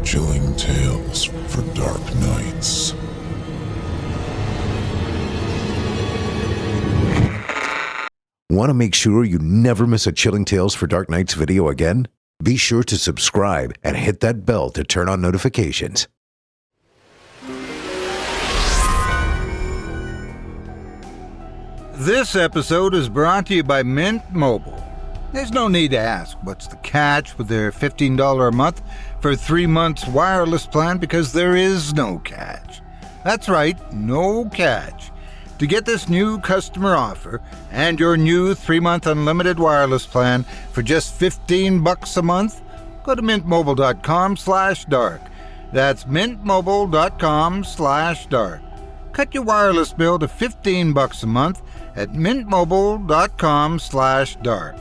Chilling tales for dark nights. Want to make sure you never miss a Chilling Tales for Dark Nights video again? Be sure to subscribe and hit that bell to turn on notifications. This episode is brought to you by Mint Mobile. There's no need to ask what's the catch with their $15 a month for 3 months wireless plan, because there is no catch. That's right, no catch. To get this new customer offer and your new 3-month unlimited wireless plan for just $15 a month, go to mintmobile.com/dark. That's mintmobile.com/dark. Cut your wireless bill to $15 a month at mintmobile.com/dark.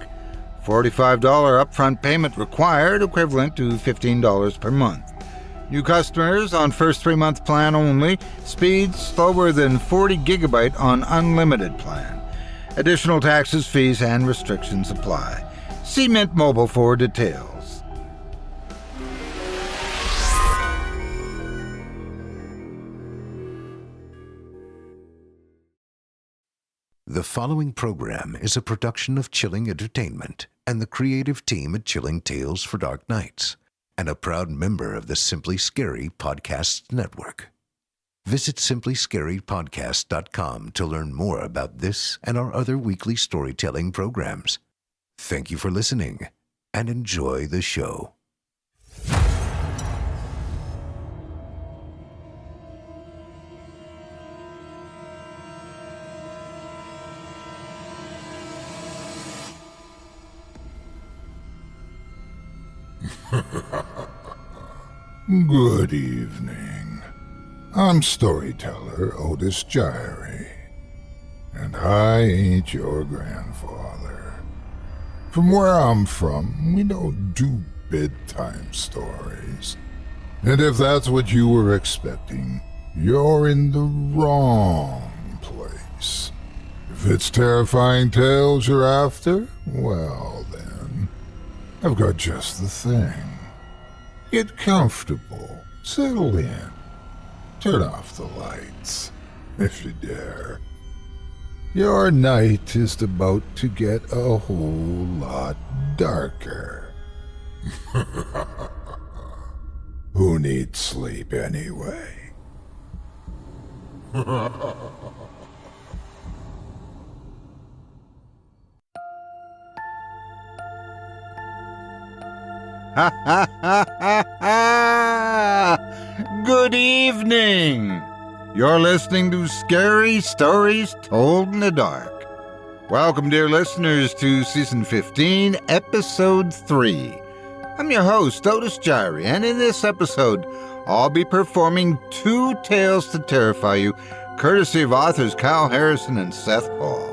$45 upfront payment required, equivalent to $15 per month. New customers on first 3-month plan only. Speeds slower than 40 gigabyte on unlimited plan. Additional taxes, fees, and restrictions apply. See Mint Mobile for details. The following program is a production of Chilling Entertainment and the creative team at Chilling Tales for Dark Nights, and a proud member of the Simply Scary Podcasts Network. Visit simplyscarypodcast.com to learn more about this and our other weekly storytelling programs. Thank you for listening, and enjoy the show. Good evening. I'm storyteller Otis Jiry, and I ain't your grandfather. From where I'm from, we don't do bedtime stories. And if that's what you were expecting, you're in the wrong place. If it's terrifying tales you're after, well then, I've got just the thing. Get comfortable, settle in, turn off the lights, if you dare. Your night is about to get a whole lot darker. Who needs sleep anyway? Ha ha ha ha ha! Good evening! You're listening to Scary Stories Told in the Dark. Welcome, dear listeners, to Season 15, Episode 3. I'm your host, Otis Jiry, and in this episode, I'll be performing 2 tales to terrify you, courtesy of authors Kyle Harrison and Seth Paul.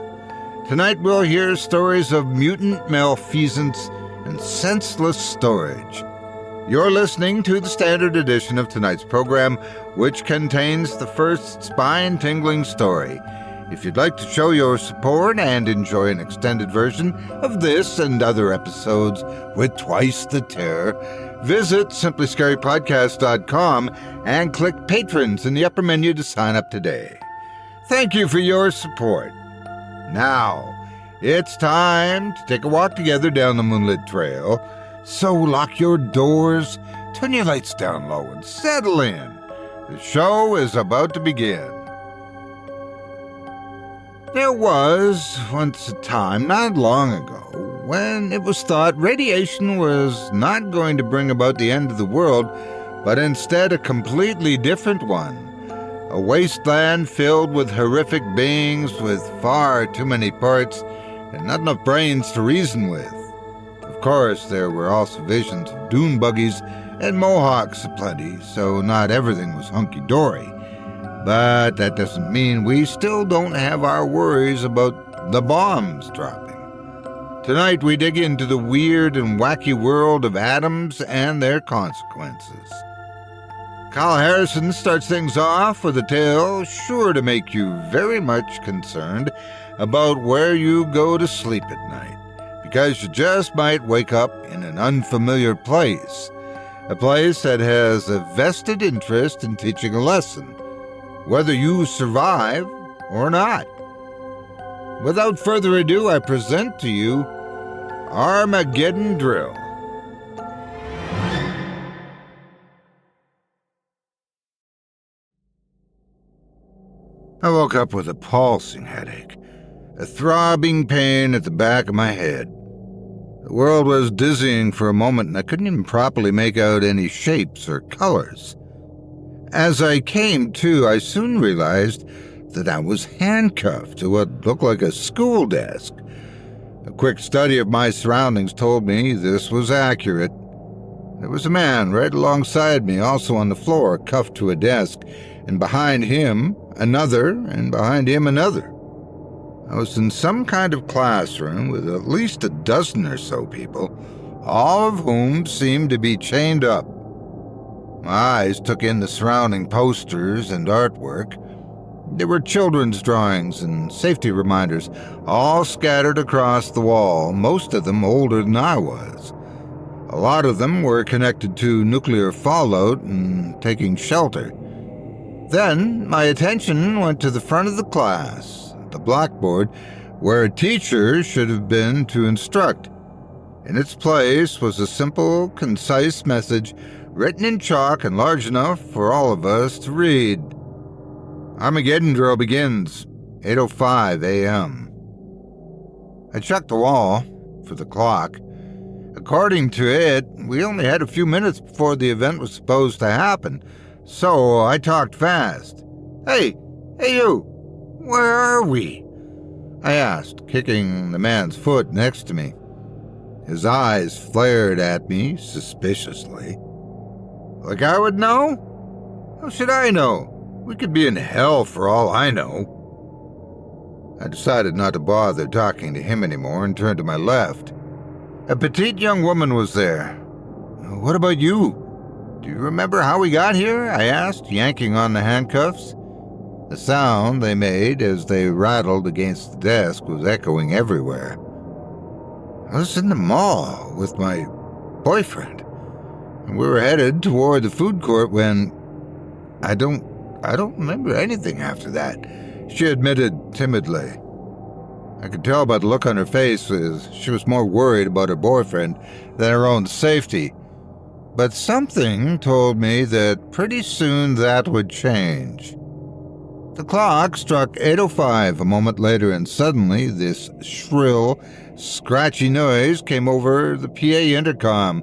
Tonight we'll hear stories of mutant malfeasance and senseless storage. You're listening to the standard edition of tonight's program, which contains the first spine-tingling story. If you'd like to show your support and enjoy an extended version of this and other episodes with twice the terror, visit simplyscarypodcast.com and click Patrons in the upper menu to sign up today. Thank you for your support. Now, it's time to take a walk together down the moonlit trail. So lock your doors, turn your lights down low, and settle in. The show is about to begin. There was once a time, not long ago, when it was thought radiation was not going to bring about the end of the world, but instead a completely different one. A wasteland filled with horrific beings with far too many parts and not enough brains to reason with. Of course, there were also visions of dune buggies and mohawks aplenty, so not everything was hunky-dory. But that doesn't mean we still don't have our worries about the bombs dropping. Tonight we dig into the weird and wacky world of atoms and their consequences. Kyle Harrison starts things off with a tale sure to make you very much concerned about where you go to sleep at night, because you just might wake up in an unfamiliar place. A place that has a vested interest in teaching a lesson, whether you survive or not. Without further ado, I present to you Armageddon Drill. I woke up with a pulsing headache, a throbbing pain at the back of my head. The world was dizzying for a moment, and I couldn't even properly make out any shapes or colors. As I came to, I soon realized that I was handcuffed to what looked like a school desk. A quick study of my surroundings told me this was accurate. There was a man right alongside me, also on the floor, cuffed to a desk, and behind him, another, and behind him, another. I was in some kind of classroom with at least a dozen or so people, all of whom seemed to be chained up. My eyes took in the surrounding posters and artwork. There were children's drawings and safety reminders, all scattered across the wall, most of them older than I was. A lot of them were connected to nuclear fallout and taking shelter. Then my attention went to the front of the class, the blackboard, where a teacher should have been to instruct. In its place was a simple, concise message written in chalk and large enough for all of us to read. Armageddon drill begins, 8:05 a.m. I checked the wall for the clock. According to it, we only had a few minutes before the event was supposed to happen, so I talked fast. Hey you, where are we? I asked, kicking the man's foot next to me. His eyes flared at me suspiciously. Like I would know? How should I know? We could be in hell for all I know. I decided not to bother talking to him anymore and turned to my left. A petite young woman was there. What about you? Do you remember how we got here? I asked, yanking on the handcuffs. The sound they made as they rattled against the desk was echoing everywhere. I was in the mall with my boyfriend, and we were headed toward the food court when I don't remember anything after that, she admitted timidly. I could tell by the look on her face as she was more worried about her boyfriend than her own safety. But something told me that pretty soon that would change. The clock struck 8:05 a moment later, and suddenly this shrill, scratchy noise came over the PA intercom.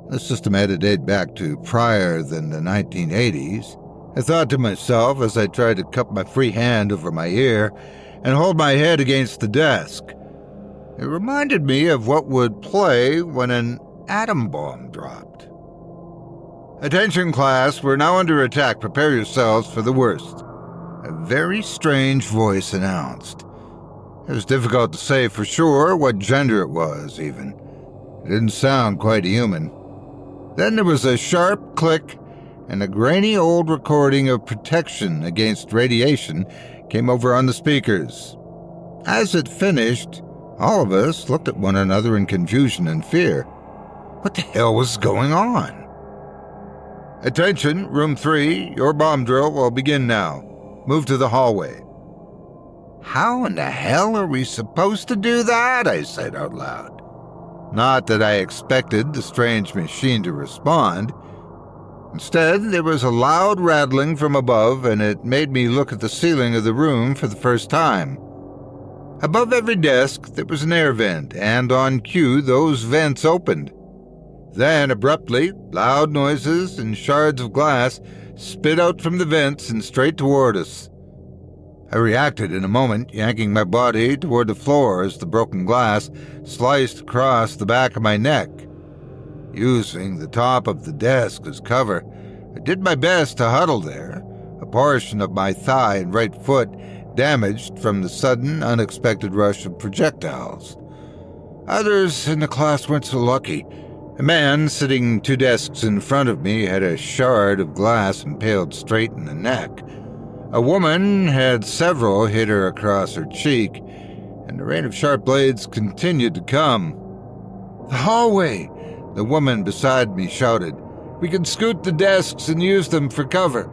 The system had to date back to prior than the 1980s. I thought to myself as I tried to cup my free hand over my ear and hold my head against the desk. It reminded me of what would play when an atom bomb dropped. Attention class, we're now under attack. Prepare yourselves for the worst. A very strange voice announced. It was difficult to say for sure what gender it was, even. It didn't sound quite human. Then there was a sharp click, and a grainy old recording of protection against radiation came over on the speakers. As it finished, all of us looked at one another in confusion and fear. What the hell was going on? Attention, room 3, your bomb drill will begin now. Move to the hallway. How in the hell are we supposed to do that? I said out loud. Not that I expected the strange machine to respond. Instead, there was a loud rattling from above, and it made me look at the ceiling of the room for the first time. Above every desk, there was an air vent, and on cue, those vents opened. Then, abruptly, loud noises and shards of glass spit out from the vents and straight toward us. I reacted in a moment, yanking my body toward the floor as the broken glass sliced across the back of my neck. Using the top of the desk as cover, I did my best to huddle there, a portion of my thigh and right foot damaged from the sudden, unexpected rush of projectiles. Others in the class weren't so lucky. A man sitting 2 desks in front of me had a shard of glass impaled straight in the neck. A woman had several hit her across her cheek, and the rain of sharp blades continued to come. The hallway! The woman beside me shouted. We can scoot the desks and use them for cover."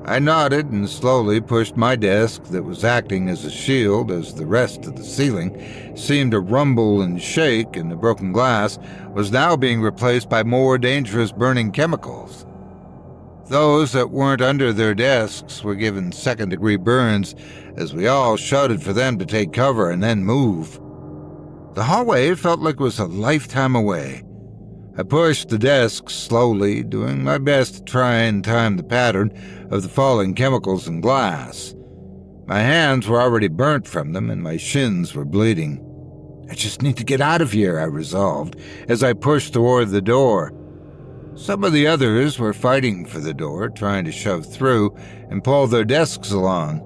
I nodded and slowly pushed my desk that was acting as a shield as the rest of the ceiling seemed to rumble and shake, and the broken glass was now being replaced by more dangerous burning chemicals. Those that weren't under their desks were given second-degree burns as we all shouted for them to take cover and then move. The hallway felt like it was a lifetime away. I pushed the desks slowly, doing my best to try and time the pattern of the falling chemicals and glass. My hands were already burnt from them, and my shins were bleeding. "I just need to get out of here," I resolved, as I pushed toward the door. Some of the others were fighting for the door, trying to shove through and pull their desks along.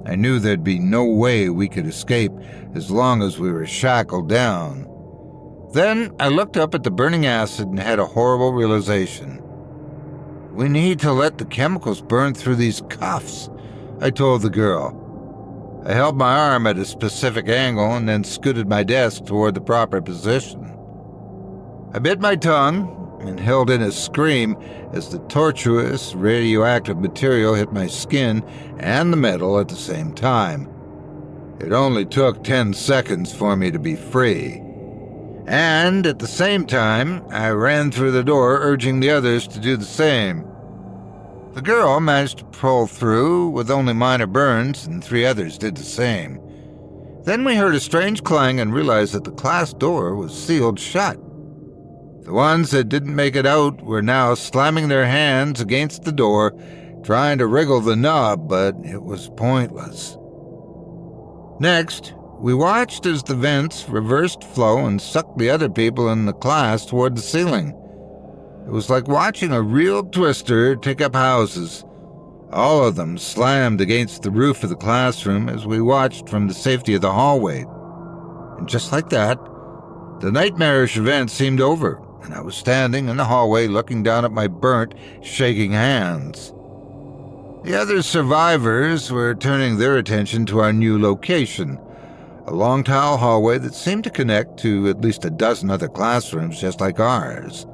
I knew there'd be no way we could escape as long as we were shackled down. Then I looked up at the burning acid and had a horrible realization. "We need to let the chemicals burn through these cuffs," I told the girl. I held my arm at a specific angle and then scooted my desk toward the proper position. I bit my tongue and held in a scream as the tortuous, radioactive material hit my skin and the metal at the same time. It only took 10 seconds for me to be free. And at the same time, I ran through the door, urging the others to do the same. The girl managed to pull through with only minor burns, and 3 others did the same. Then we heard a strange clang and realized that the class door was sealed shut. The ones that didn't make it out were now slamming their hands against the door, trying to wriggle the knob, but it was pointless. Next, we watched as the vents reversed flow and sucked the other people in the class toward the ceiling. It was like watching a real twister take up houses. All of them slammed against the roof of the classroom as we watched from the safety of the hallway. And just like that, the nightmarish event seemed over, and I was standing in the hallway looking down at my burnt, shaking hands. The other survivors were turning their attention to our new location, a long tile hallway that seemed to connect to at least a dozen other classrooms just like ours.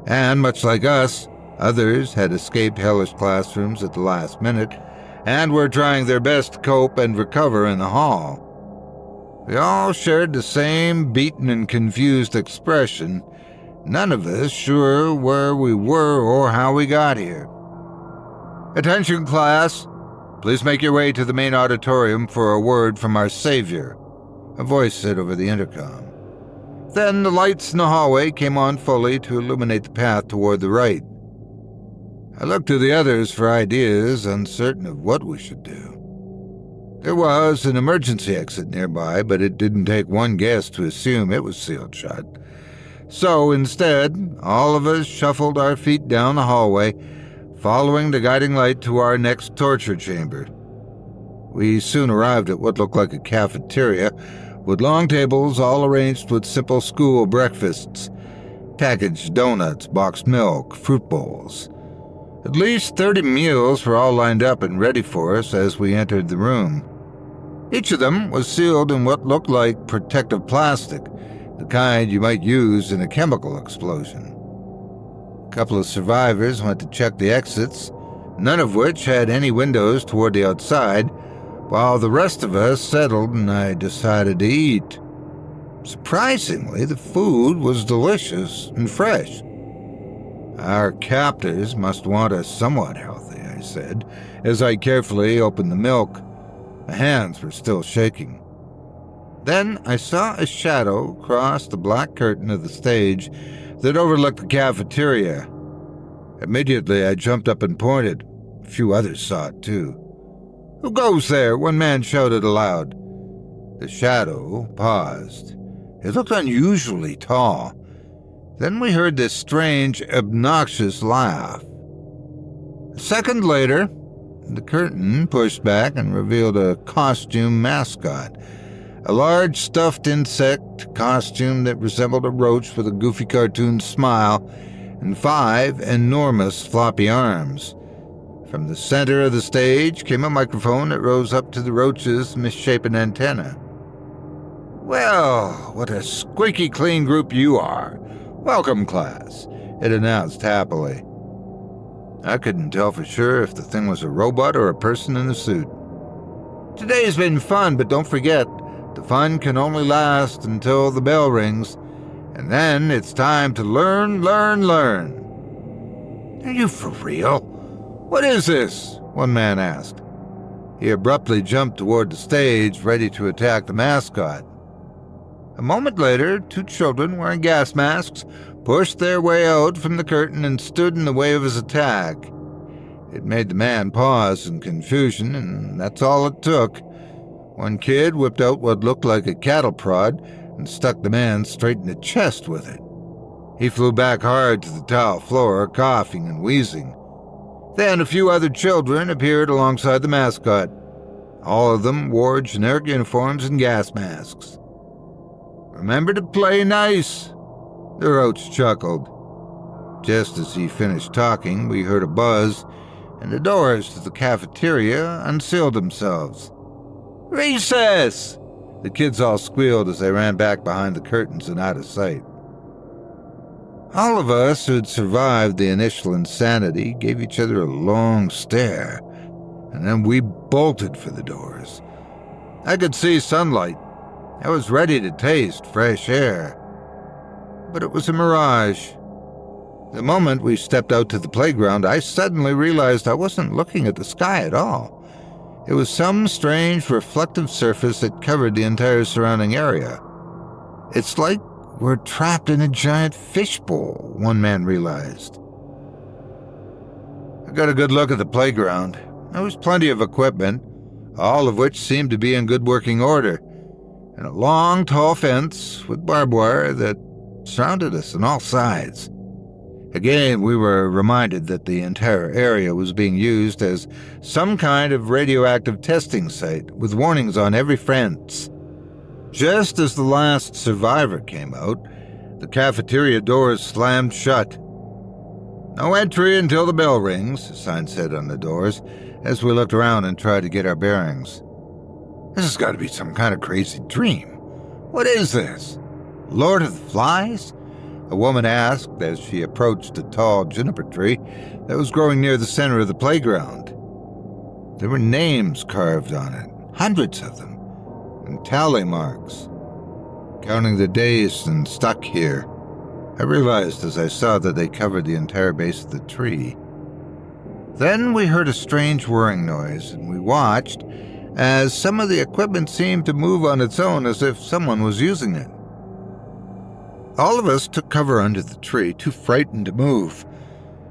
And much like us, others had escaped hellish classrooms at the last minute and were trying their best to cope and recover in the hall. We all shared the same beaten and confused expression, none of us sure where we were or how we got here. "Attention, class. Please make your way to the main auditorium for a word from our savior," a voice said over the intercom. Then the lights in the hallway came on fully to illuminate the path toward the right. I looked to the others for ideas, uncertain of what we should do. There was an emergency exit nearby, but it didn't take one guess to assume it was sealed shut. So instead, all of us shuffled our feet down the hallway, following the guiding light to our next torture chamber. We soon arrived at what looked like a cafeteria, with long tables all arranged with simple school breakfasts, packaged donuts, boxed milk, fruit bowls. At least 30 meals were all lined up and ready for us as we entered the room. Each of them was sealed in what looked like protective plastic, the kind you might use in a chemical explosion. A couple of survivors went to check the exits, none of which had any windows toward the outside, while the rest of us settled and I decided to eat. Surprisingly, the food was delicious and fresh. "Our captors must want us somewhat healthy," I said, as I carefully opened the milk. My hands were still shaking. Then I saw a shadow cross the black curtain of the stage that overlooked the cafeteria. Immediately, I jumped up and pointed. A few others saw it, too. "Who goes there?" one man shouted aloud. The shadow paused. It looked unusually tall. Then we heard this strange, obnoxious laugh. A second later, the curtain pushed back and revealed a costume mascot, a large stuffed insect costume that resembled a roach with a goofy cartoon smile and 5 enormous floppy arms. From the center of the stage came a microphone that rose up to the roach's misshapen antenna. "Well, what a squeaky clean group you are. Welcome, class. it announced happily. I couldn't tell for sure if the thing was a robot or a person in a suit. Today's been fun, but don't forget, the fun can only last until the bell rings, and then it's time to learn. Are you for real? What is this? One man asked. He abruptly jumped toward the stage, ready to attack the mascot. A moment later, 2 children wearing gas masks pushed their way out from the curtain and stood in the way of his attack. It made the man pause in confusion, and that's all it took. One kid whipped out what looked like a cattle prod and stuck the man straight in the chest with it. He flew back hard to the tile floor, coughing and wheezing. Then a few other children appeared alongside the mascot. All of them wore generic uniforms and gas masks. "Remember to play nice," the roach chuckled. Just as he finished talking, we heard a buzz, and the doors to the cafeteria unsealed themselves. "Recess!" The kids all squealed as they ran back behind the curtains and out of sight. All of us who had survived the initial insanity gave each other a long stare, and then we bolted for the doors. I could see sunlight. I was ready to taste fresh air. But it was a mirage. The moment we stepped out to the playground, I suddenly realized I wasn't looking at the sky at all. It was some strange reflective surface that covered the entire surrounding area. "It's like we're trapped in a giant fishbowl," one man realized. I got a good look at the playground. There was plenty of equipment, all of which seemed to be in good working order, and a long, tall fence with barbed wire that surrounded us on all sides. Again, we were reminded that the entire area was being used as some kind of radioactive testing site, with warnings on every fence. Just as the last survivor came out, the cafeteria doors slammed shut. "No entry until the bell rings," a sign said on the doors, as we looked around and tried to get our bearings. "This has got to be some kind of crazy dream. What is this? Lord of the Flies?" a woman asked as she approached a tall juniper tree that was growing near the center of the playground. There were names carved on it, hundreds of them, and tally marks. Counting the days and stuck here, I realized as I saw that they covered the entire base of the tree. Then we heard a strange whirring noise, and we watched as some of the equipment seemed to move on its own as if someone was using it. All of us took cover under the tree, too frightened to move.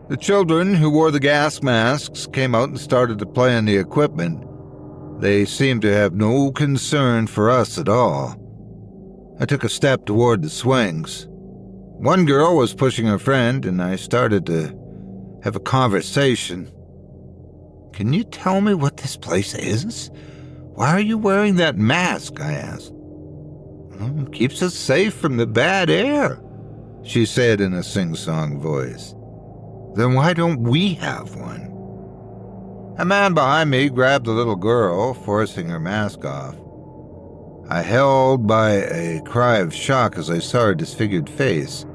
The children who wore the gas masks came out and started to play on the equipment. They seemed to have no concern for us at all. I took a step toward the swings. One girl was pushing her friend, and I started to have a conversation. "Can you tell me what this place is? Why are you wearing that mask?" I asked. "It keeps us safe from the bad air," she said in a sing-song voice. "Then why don't we have one?" A man behind me grabbed the little girl, forcing her mask off. I held by a cry of shock as I saw her disfigured face.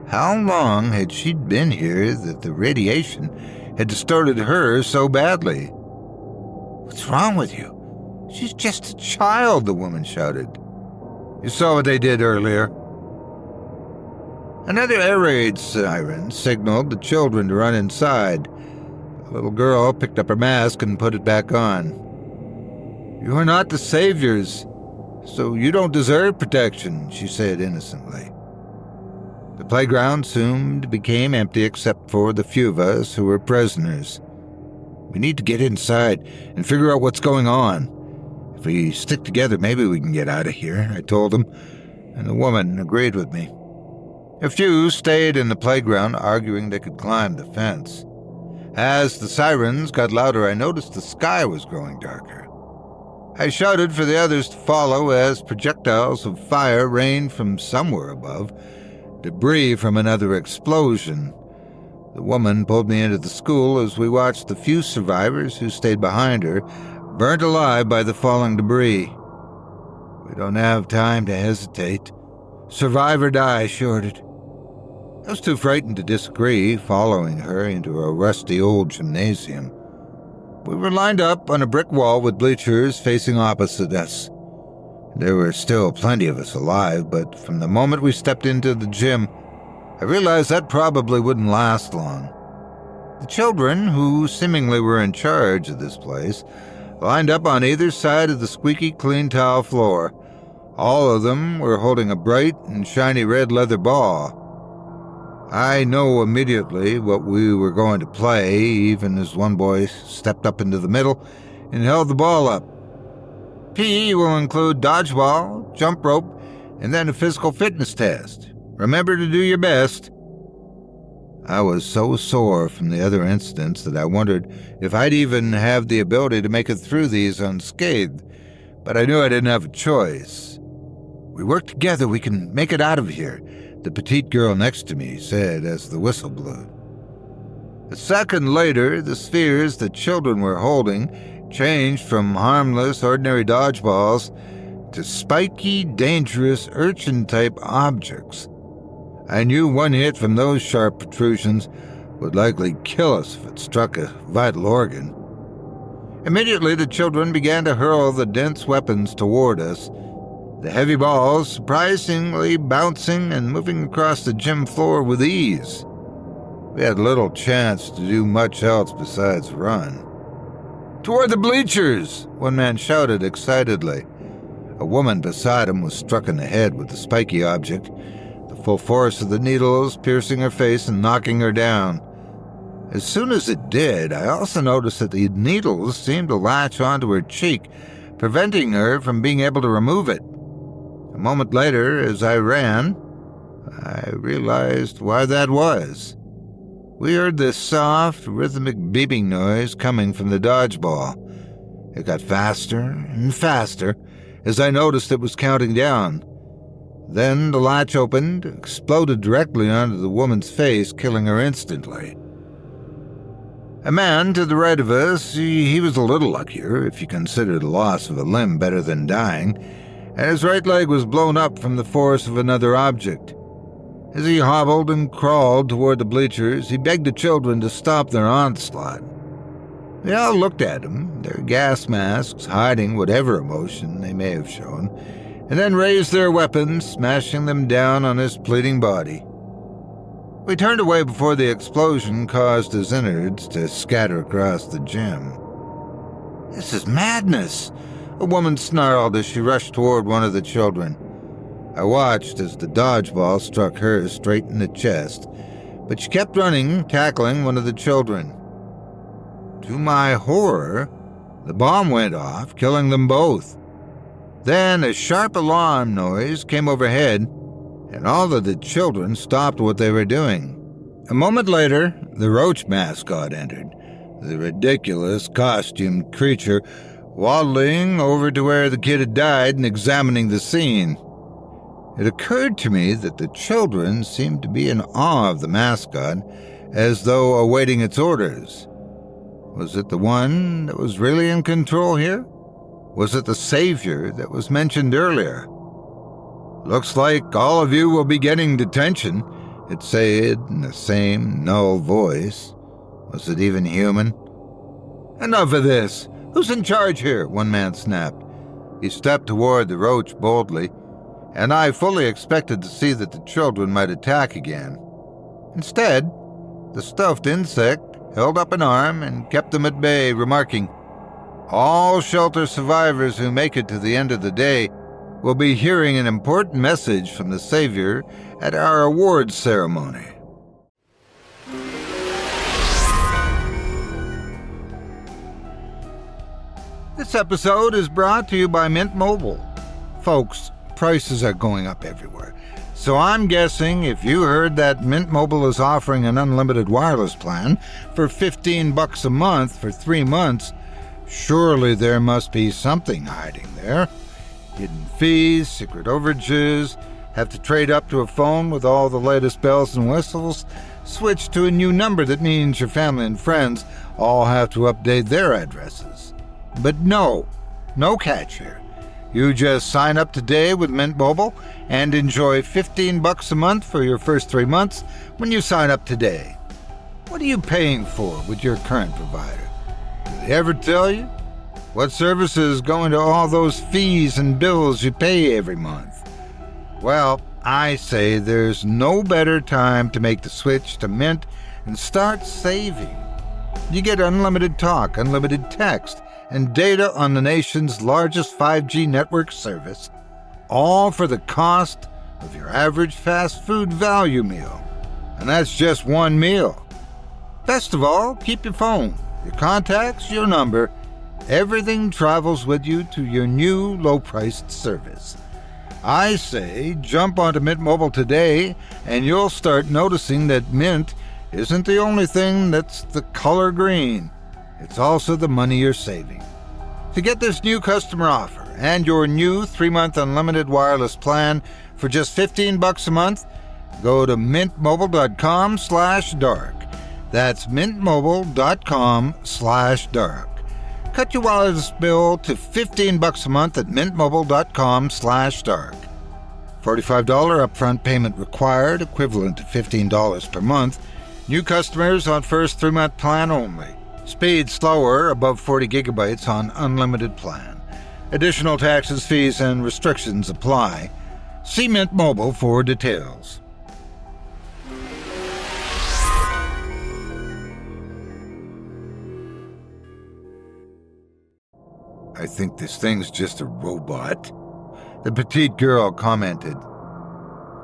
How long had she been here that the radiation had distorted her so badly? "What's wrong with you? She's just a child," the woman shouted. "You saw what they did earlier." Another air raid siren signaled the children to run inside. The little girl picked up her mask and put it back on. "You are not the saviors, so you don't deserve protection," she said innocently. The playground soon became empty except for the few of us who were prisoners. "We need to get inside and figure out what's going on. If we stick together, maybe we can get out of here," I told them, and the woman agreed with me. A few stayed in the playground, arguing they could climb the fence. As the sirens got louder, I noticed the sky was growing darker. I shouted for the others to follow as projectiles of fire rained from somewhere above, debris from another explosion. The woman pulled me into the school as we watched the few survivors who stayed behind her burnt alive by the falling debris. "We don't have time to hesitate. Survive or die," she ordered. I was too frightened to disagree, following her into a rusty old gymnasium. We were lined up on a brick wall with bleachers facing opposite us. There were still plenty of us alive, but from the moment we stepped into the gym, I realized that probably wouldn't last long. The children, who seemingly were in charge of this place, lined up on either side of the squeaky clean tile floor. All of them were holding a bright and shiny red leather ball. I know immediately what we were going to play, even as one boy stepped up into the middle and held the ball up. PE will include dodgeball, jump rope, and then a physical fitness test. Remember to do your best. I was so sore from the other incidents that I wondered if I'd even have the ability to make it through these unscathed, but I knew I didn't have a choice. "We work together, we can make it out of here," the petite girl next to me said as the whistle blew. A second later, the spheres the children were holding changed from harmless, ordinary dodgeballs to spiky, dangerous, urchin-type objects. I knew one hit from those sharp protrusions would likely kill us if it struck a vital organ. Immediately, the children began to hurl the dense weapons toward us, the heavy balls surprisingly bouncing and moving across the gym floor with ease. We had little chance to do much else besides run. "Toward the bleachers!" one man shouted excitedly. A woman beside him was struck in the head with the spiky object, the full force of the needles piercing her face and knocking her down. As soon as it did, I also noticed that the needles seemed to latch onto her cheek, preventing her from being able to remove it. A moment later, as I ran, I realized why that was. We heard this soft, rhythmic beeping noise coming from the dodgeball. It got faster and faster as I noticed it was counting down. Then the latch opened, exploded directly onto the woman's face, killing her instantly. A man to the right of us, he was a little luckier if you consider the loss of a limb better than dying, and his right leg was blown up from the force of another object. As he hobbled and crawled toward the bleachers, he begged the children to stop their onslaught. They all looked at him, their gas masks hiding whatever emotion they may have shown, and then raised their weapons, smashing them down on his pleading body. We turned away before the explosion caused his innards to scatter across the gym. "This is madness," a woman snarled as she rushed toward one of the children. I watched as the dodgeball struck her straight in the chest, but she kept running, tackling one of the children. To my horror, the bomb went off, killing them both. Then a sharp alarm noise came overhead, and all of the children stopped what they were doing. A moment later, the roach mascot entered, the ridiculous costumed creature waddling over to where the kid had died and examining the scene. It occurred to me that the children seemed to be in awe of the mascot, as though awaiting its orders. Was it the one that was really in control here? Was it the savior that was mentioned earlier? "Looks like all of you will be getting detention," it said in the same null voice. Was it even human? "Enough of this! Who's in charge here?" one man snapped. He stepped toward the roach boldly, and I fully expected to see that the children might attack again. Instead, the stuffed insect held up an arm and kept them at bay, remarking, "All shelter survivors who make it to the end of the day will be hearing an important message from the Savior at our awards ceremony." This episode is brought to you by Mint Mobile. Folks, prices are going up everywhere. So I'm guessing if you heard that Mint Mobile is offering an unlimited wireless plan for $15 a month for 3 months, surely there must be something hiding there. Hidden fees, secret overages, have to trade up to a phone with all the latest bells and whistles, switch to a new number that means your family and friends all have to update their addresses. But no catch here. You just sign up today with Mint Mobile and enjoy $15 a month for your first 3 months when you sign up today. What are you paying for with your current provider? Do they ever tell you? What services go into all those fees and bills you pay every month? Well, I say there's no better time to make the switch to Mint and start saving. You get unlimited talk, unlimited text, and data on the nation's largest 5G network service, all for the cost of your average fast food value meal. And that's just one meal. Best of all, keep your phone, your contacts, your number. Everything travels with you to your new low-priced service. I say jump onto Mint Mobile today, and you'll start noticing that Mint isn't the only thing that's the color green. It's also the money you're saving. To get this new customer offer and your new 3-month unlimited wireless plan for just $15 a month, go to mintmobile.com/dark. That's mintmobile.com/dark. Cut your wireless bill to $15 a month at mintmobile.com/dark. $45 upfront payment required, equivalent to $15 per month. New customers on first 3-month plan only. Speed slower, above 40 gigabytes on unlimited plan. Additional taxes, fees, and restrictions apply. See Mint Mobile for details. I think this thing's just a robot, the petite girl commented.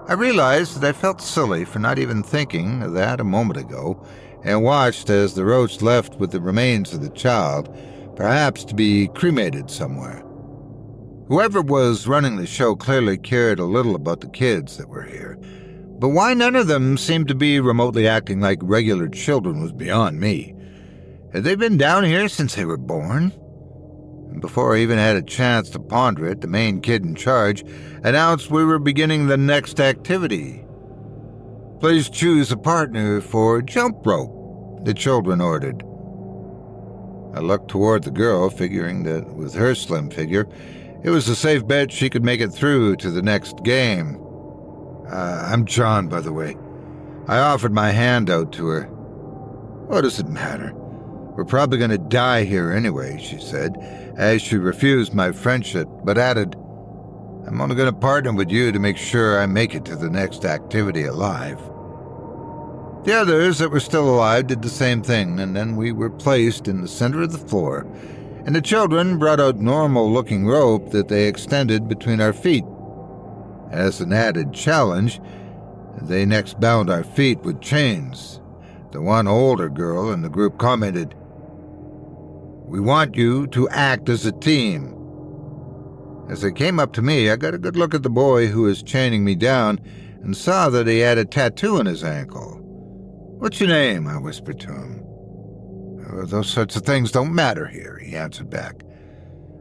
I realized that I felt silly for not even thinking of that a moment ago, and watched as the roach left with the remains of the child, perhaps to be cremated somewhere. Whoever was running the show clearly cared a little about the kids that were here, but why none of them seemed to be remotely acting like regular children was beyond me. Had they been down here since they were born? And before I even had a chance to ponder it, the main kid in charge announced we were beginning the next activity. Please choose a partner for jump rope, the children ordered. I looked toward the girl, figuring that with her slim figure, it was a safe bet she could make it through to the next game. I'm John, by the way. I offered my hand out to her. What does it matter? We're probably going to die here anyway, she said, as she refused my friendship, but added, I'm only going to partner with you to make sure I make it to the next activity alive. The others that were still alive did the same thing, and then we were placed in the center of the floor, and the children brought out normal-looking rope that they extended between our feet. As an added challenge, they next bound our feet with chains. The one older girl in the group commented, We want you to act as a team. As they came up to me, I got a good look at the boy who was chaining me down and saw that he had a tattoo on his ankle. What's your name? I whispered to him. Those sorts of things don't matter here, he answered back.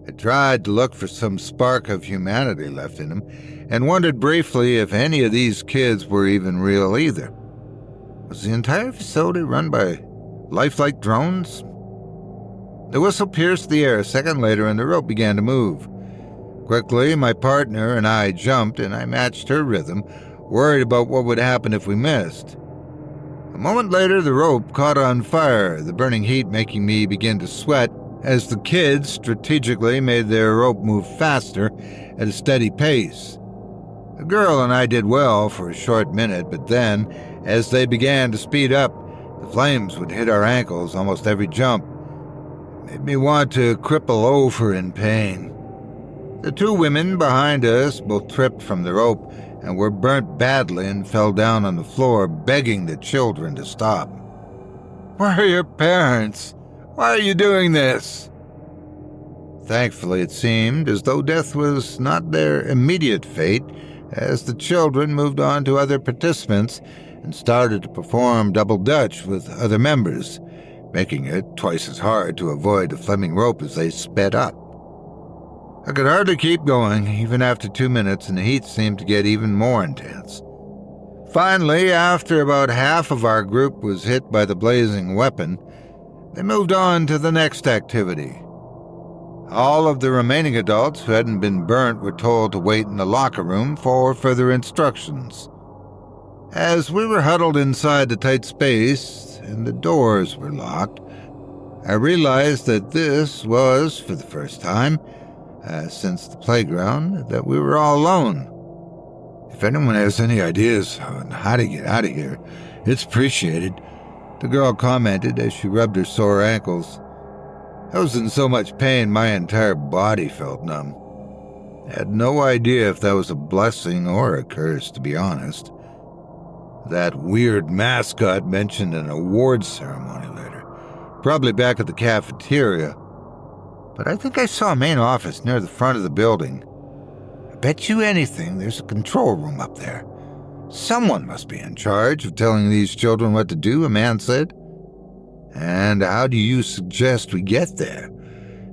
I tried to look for some spark of humanity left in him and wondered briefly if any of these kids were even real either. Was the entire facility run by lifelike drones? The whistle pierced the air a second later and the rope began to move. Quickly, my partner and I jumped and I matched her rhythm, worried about what would happen if we missed. A moment later, the rope caught on fire, the burning heat making me begin to sweat as the kids strategically made their rope move faster at a steady pace. The girl and I did well for a short minute, but then, as they began to speed up, the flames would hit our ankles almost every jump. It made me want to cripple over in pain. The two women behind us both tripped from the rope and were burnt badly and fell down on the floor, begging the children to stop. Where are your parents? Why are you doing this? Thankfully, it seemed as though death was not their immediate fate, as the children moved on to other participants and started to perform double dutch with other members, making it twice as hard to avoid the flaming rope as they sped up. I could hardly keep going, even after 2 minutes, and the heat seemed to get even more intense. Finally, after about half of our group was hit by the blazing weapon, they moved on to the next activity. All of the remaining adults who hadn't been burnt were told to wait in the locker room for further instructions. As we were huddled inside the tight space and the doors were locked, I realized that this was, for the first time, since the playground, that we were all alone. "If anyone has any ideas on how to get out of here, it's appreciated," the girl commented as she rubbed her sore ankles. I was in so much pain my entire body felt numb. I had no idea if that was a blessing or a curse, to be honest. That weird mascot mentioned an awards ceremony later, probably back at the cafeteria. But I think I saw a main office near the front of the building. I bet you anything there's a control room up there. Someone must be in charge of telling these children what to do, a man said. "And how do you suggest we get there?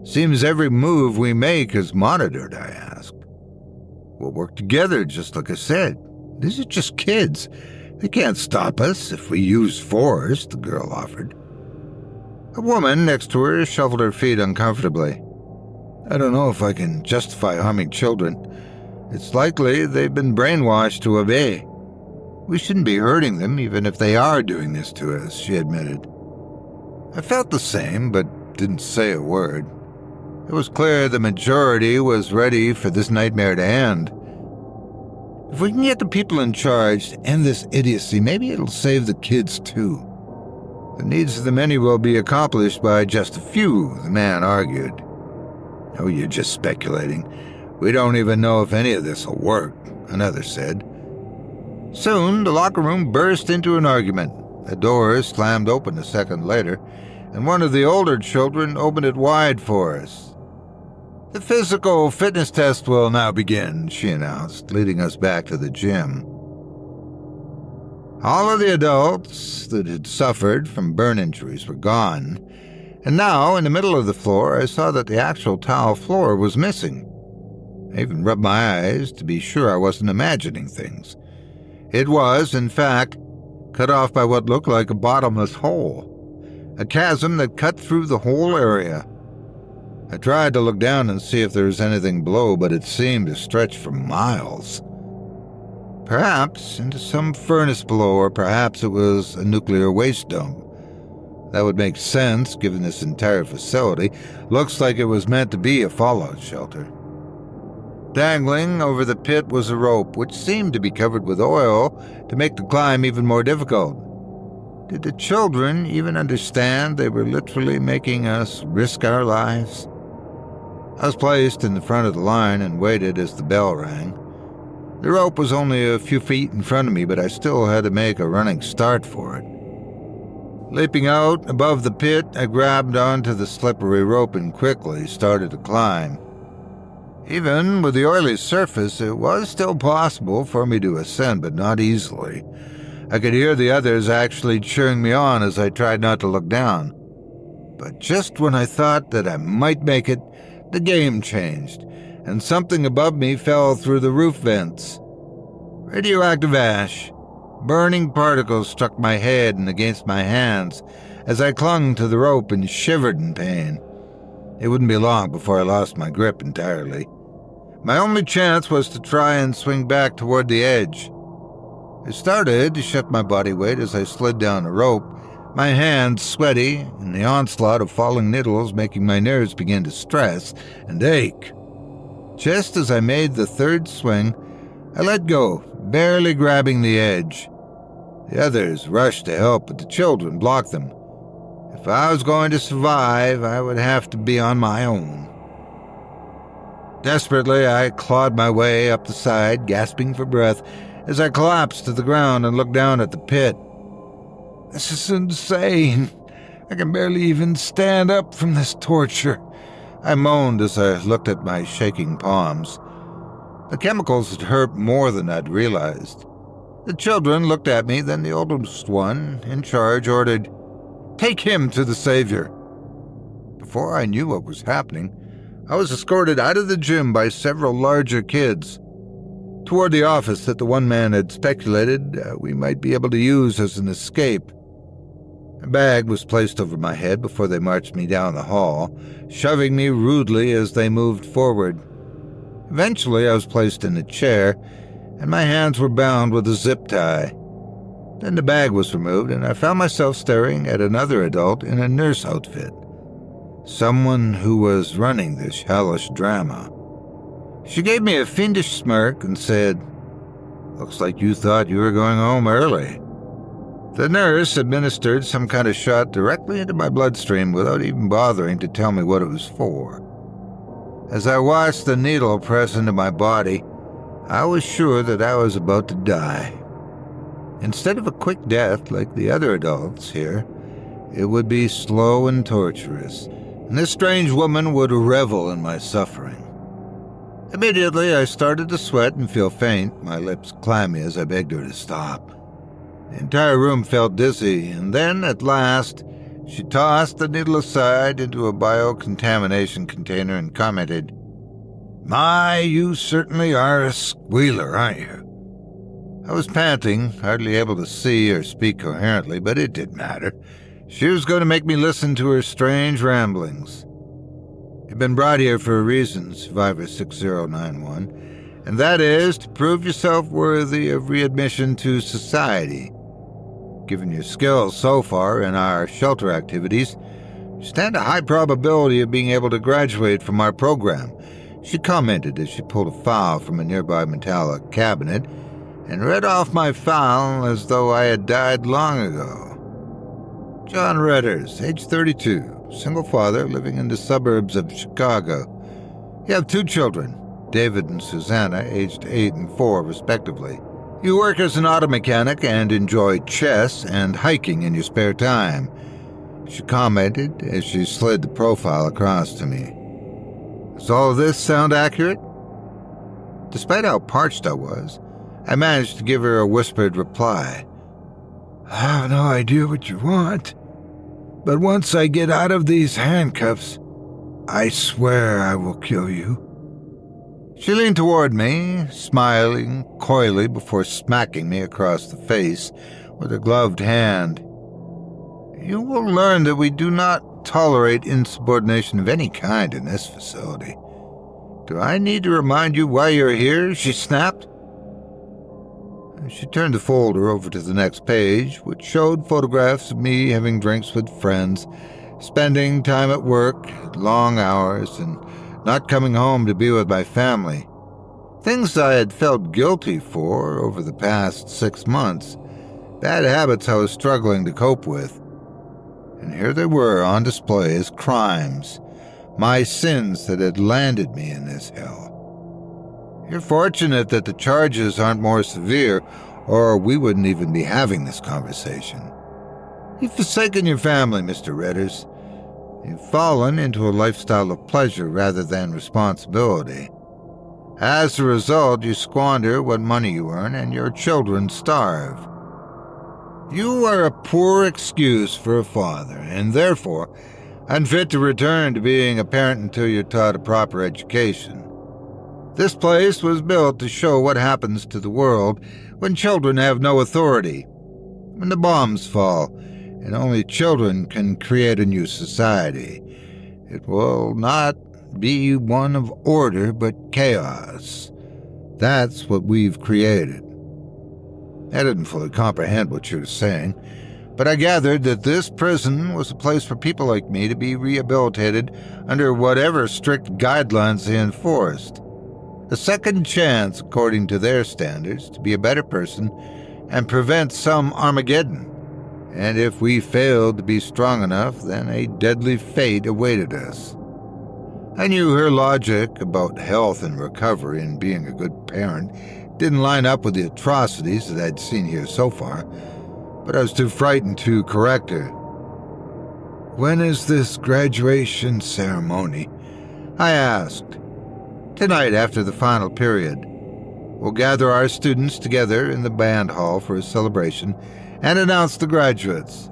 Seems every move we make is monitored," I asked. "We'll work together, just like I said. These are just kids. They can't stop us if we use force," the girl offered. A woman next to her shuffled her feet uncomfortably. "I don't know if I can justify harming children. It's likely they've been brainwashed to obey. We shouldn't be hurting them, even if they are doing this to us," she admitted. I felt the same, but didn't say a word. It was clear the majority was ready for this nightmare to end. If we can get the people in charge to end this idiocy, maybe it'll save the kids too. "The needs of the many will be accomplished by just a few," the man argued. "Oh, you're just speculating. We don't even know if any of this will work," another said. Soon, the locker room burst into an argument. The door slammed open a second later, and one of the older children opened it wide for us. "The physical fitness test will now begin," she announced, leading us back to the gym. All of the adults that had suffered from burn injuries were gone, and now, in the middle of the floor, I saw that the actual tile floor was missing. I even rubbed my eyes to be sure I wasn't imagining things. It was, in fact, cut off by what looked like a bottomless hole, a chasm that cut through the whole area. I tried to look down and see if there was anything below, but it seemed to stretch for miles. Perhaps into some furnace below, or perhaps it was a nuclear waste dump. That would make sense, given this entire facility looks like it was meant to be a fallout shelter. Dangling over the pit was a rope, which seemed to be covered with oil to make the climb even more difficult. Did the children even understand they were literally making us risk our lives? I was placed in the front of the line and waited as the bell rang. The rope was only a few feet in front of me, but I still had to make a running start for it. Leaping out above the pit, I grabbed onto the slippery rope and quickly started to climb. Even with the oily surface, it was still possible for me to ascend, but not easily. I could hear the others actually cheering me on as I tried not to look down. But just when I thought that I might make it, the game changed, and something above me fell through the roof vents. Radioactive ash. Burning particles struck my head and against my hands as I clung to the rope and shivered in pain. It wouldn't be long before I lost my grip entirely. My only chance was to try and swing back toward the edge. I started to shift my body weight as I slid down the rope, my hands sweaty and the onslaught of falling needles making my nerves begin to stress and ache. Just as I made the third swing, I let go, barely grabbing the edge. The others rushed to help, but the children blocked them. If I was going to survive, I would have to be on my own. Desperately, I clawed my way up the side, gasping for breath, as I collapsed to the ground and looked down at the pit. This is insane. I can barely even stand up from this torture, I moaned as I looked at my shaking palms. The chemicals had hurt more than I'd realized. The children looked at me, then the oldest one, in charge, ordered, "Take him to the Savior." Before I knew what was happening, I was escorted out of the gym by several larger kids, toward the office that the one man had speculated we might be able to use as an escape. A bag was placed over my head before they marched me down the hall, shoving me rudely as they moved forward. Eventually, I was placed in a chair, and my hands were bound with a zip tie. Then the bag was removed, and I found myself staring at another adult in a nurse outfit. Someone who was running this hellish drama. She gave me a fiendish smirk and said, "Looks like you thought you were going home early." The nurse administered some kind of shot directly into my bloodstream without even bothering to tell me what it was for. As I watched the needle press into my body, I was sure that I was about to die. Instead of a quick death like the other adults here, it would be slow and torturous, and this strange woman would revel in my suffering. Immediately, I started to sweat and feel faint, my lips clammy as I begged her to stop. The entire room felt dizzy, and then, at last, she tossed the needle aside into a biocontamination container and commented, "My, you certainly are a squealer, aren't you?" I was panting, hardly able to see or speak coherently, but it didn't matter. She was going to make me listen to her strange ramblings. You've been brought here for a reason, Survivor 6091, and that is to prove yourself worthy of readmission to society. Given your skills so far in our shelter activities, you stand a high probability of being able to graduate from our program, she commented as she pulled a file from a nearby metallic cabinet and read off my file as though I had died long ago. John Redders, age 32, single father living in the suburbs of Chicago. You have 2 children, David and Susanna, aged 8 and 4 respectively. You work as an auto mechanic and enjoy chess and hiking in your spare time, she commented as she slid the profile across to me. Does all of this sound accurate? Despite how parched I was, I managed to give her a whispered reply. I have no idea what you want, but once I get out of these handcuffs, I swear I will kill you. She leaned toward me, smiling coyly before smacking me across the face with her gloved hand. You will learn that we do not tolerate insubordination of any kind in this facility. Do I need to remind you why you're here? She snapped. She turned the folder over to the next page, which showed photographs of me having drinks with friends, spending time at work, long hours, and not coming home to be with my family. Things I had felt guilty for over the past 6 months, bad habits I was struggling to cope with. And here they were on display as crimes, my sins that had landed me in this hell. You're fortunate that the charges aren't more severe, or we wouldn't even be having this conversation. You've forsaken your family, Mr. Redders. You've fallen into a lifestyle of pleasure rather than responsibility. As a result, you squander what money you earn and your children starve. You are a poor excuse for a father, and therefore unfit to return to being a parent until you're taught a proper education. This place was built to show what happens to the world when children have no authority, when the bombs fall, and only children can create a new society. It will not be one of order, but chaos. That's what we've created. I didn't fully comprehend what she was saying, but I gathered that this prison was a place for people like me to be rehabilitated under whatever strict guidelines they enforced. A second chance, according to their standards, to be a better person and prevent some Armageddon. And if we failed to be strong enough, then a deadly fate awaited us. I knew her logic about health and recovery and being a good parent didn't line up with the atrocities that I'd seen here so far, but I was too frightened to correct her. When is this graduation ceremony? I asked. Tonight, after the final period. We'll gather our students together in the band hall for a celebration and announce the graduates.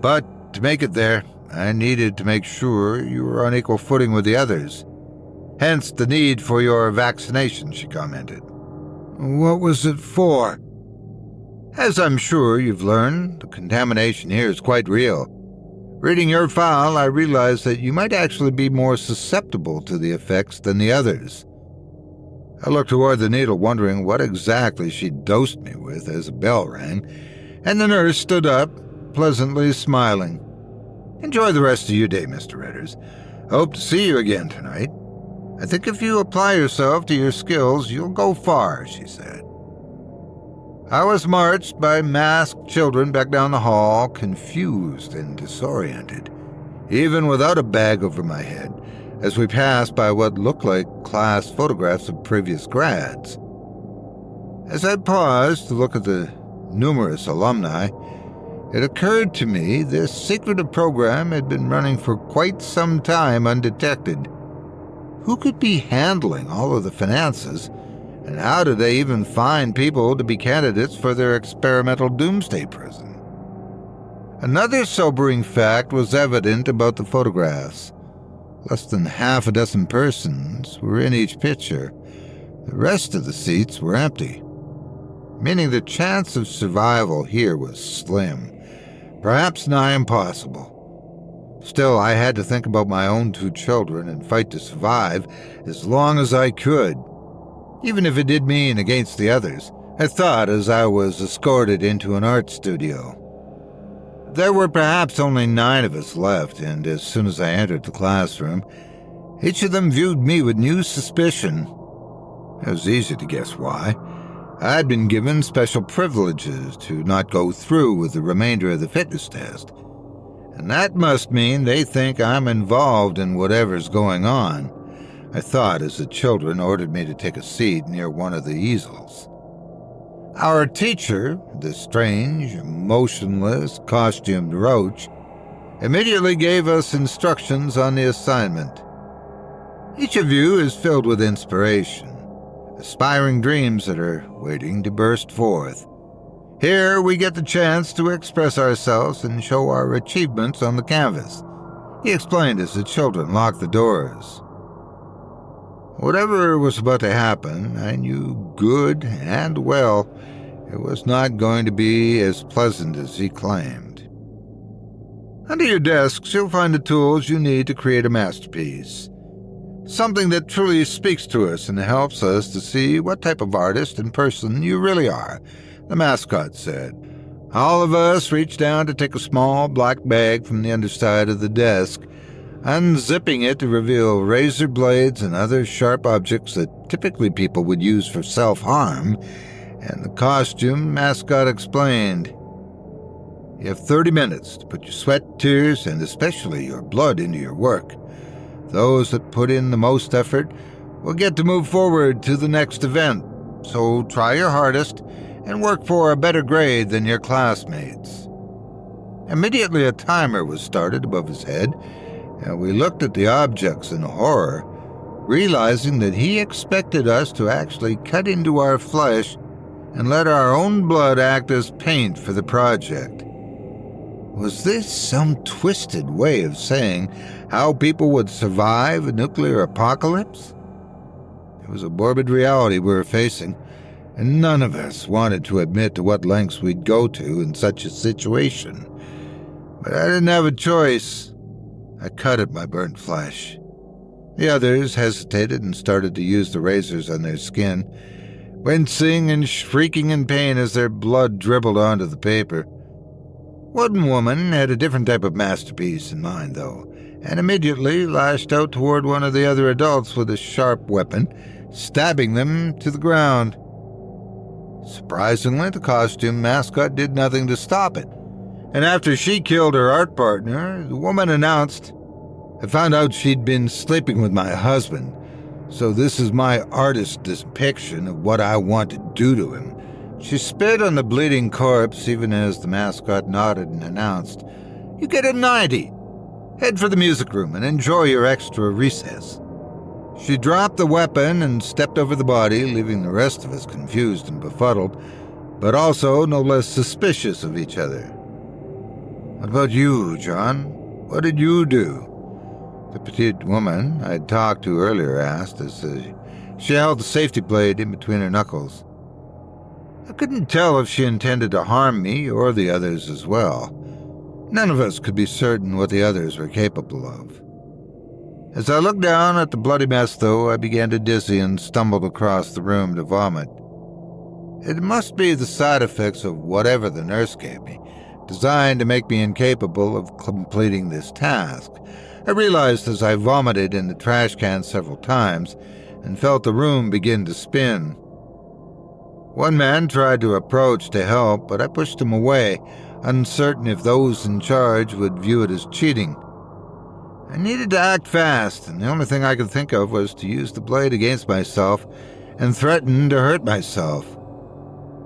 But to make it there, I needed to make sure you were on equal footing with the others. Hence the need for your vaccination, she commented. What was it for? As I'm sure you've learned, the contamination here is quite real. Reading your file, I realized that you might actually be more susceptible to the effects than the others. I looked toward the needle, wondering what exactly she'd dosed me with as a bell rang, and the nurse stood up, pleasantly smiling. Enjoy the rest of your day, Mr. Redders. I hope to see you again tonight. I think if you apply yourself to your skills, you'll go far, she said. I was marched by masked children back down the hall, confused and disoriented, even without a bag over my head, as we passed by what looked like class photographs of previous grads. As I paused to look at the numerous alumni, it occurred to me this secretive program had been running for quite some time undetected. Who could be handling all of the finances, and how did they even find people to be candidates for their experimental doomsday prison? Another sobering fact was evident about the photographs. Less than half a dozen persons were in each picture. The rest of the seats were empty, meaning the chance of survival here was slim, perhaps nigh impossible. Still, I had to think about my own 2 children and fight to survive as long as I could, even if it did mean against the others, I thought as I was escorted into an art studio. There were perhaps only 9 of us left, and as soon as I entered the classroom, each of them viewed me with new suspicion. It was easy to guess why. I'd been given special privileges to not go through with the remainder of the fitness test, and that must mean they think I'm involved in whatever's going on, I thought as the children ordered me to take a seat near one of the easels. Our teacher, the strange, motionless, costumed roach, immediately gave us instructions on the assignment. Each of you is filled with inspiration, aspiring dreams that are waiting to burst forth. Here we get the chance to express ourselves and show our achievements on the canvas, he explained as the children locked the doors. Whatever was about to happen, I knew good and well it was not going to be as pleasant as he claimed. Under your desks, you'll find the tools you need to create a masterpiece. Something that truly speaks to us and helps us to see what type of artist and person you really are, the mascot said. All of us reached down to take a small black bag from the underside of the desk, unzipping it to reveal razor blades and other sharp objects that typically people would use for self-harm, and the costume mascot explained. You have 30 minutes to put your sweat, tears, and especially your blood into your work. Those that put in the most effort will get to move forward to the next event, so try your hardest and work for a better grade than your classmates. Immediately a timer was started above his head, and we looked at the objects in horror, realizing that he expected us to actually cut into our flesh and let our own blood act as paint for the project. Was this some twisted way of saying how people would survive a nuclear apocalypse? It was a morbid reality we were facing, and none of us wanted to admit to what lengths we'd go to in such a situation. But I didn't have a choice. I cut at my burnt flesh. The others hesitated and started to use the razors on their skin, wincing and shrieking in pain as their blood dribbled onto the paper. One woman had a different type of masterpiece in mind, though, and immediately lashed out toward one of the other adults with a sharp weapon, stabbing them to the ground. Surprisingly, the costume mascot did nothing to stop it, and after she killed her art partner, the woman announced, I found out she'd been sleeping with my husband, so this is my artist depiction of what I want to do to him. She spit on the bleeding corpse even as the mascot nodded and announced, You get a 90. Head for the music room and enjoy your extra recess. She dropped the weapon and stepped over the body, leaving the rest of us confused and befuddled, but also no less suspicious of each other. What about you, John? What did you do? The petite woman I'd talked to earlier asked as she held the safety blade in between her knuckles. I couldn't tell if she intended to harm me or the others as well. None of us could be certain what the others were capable of. As I looked down at the bloody mess, though, I began to dizzy and stumbled across the room to vomit. It must be the side effects of whatever the nurse gave me, designed to make me incapable of completing this task. I realized as I vomited in the trash can several times and felt the room begin to spin. One man tried to approach to help, but I pushed him away, uncertain if those in charge would view it as cheating. I needed to act fast, and the only thing I could think of was to use the blade against myself and threaten to hurt myself.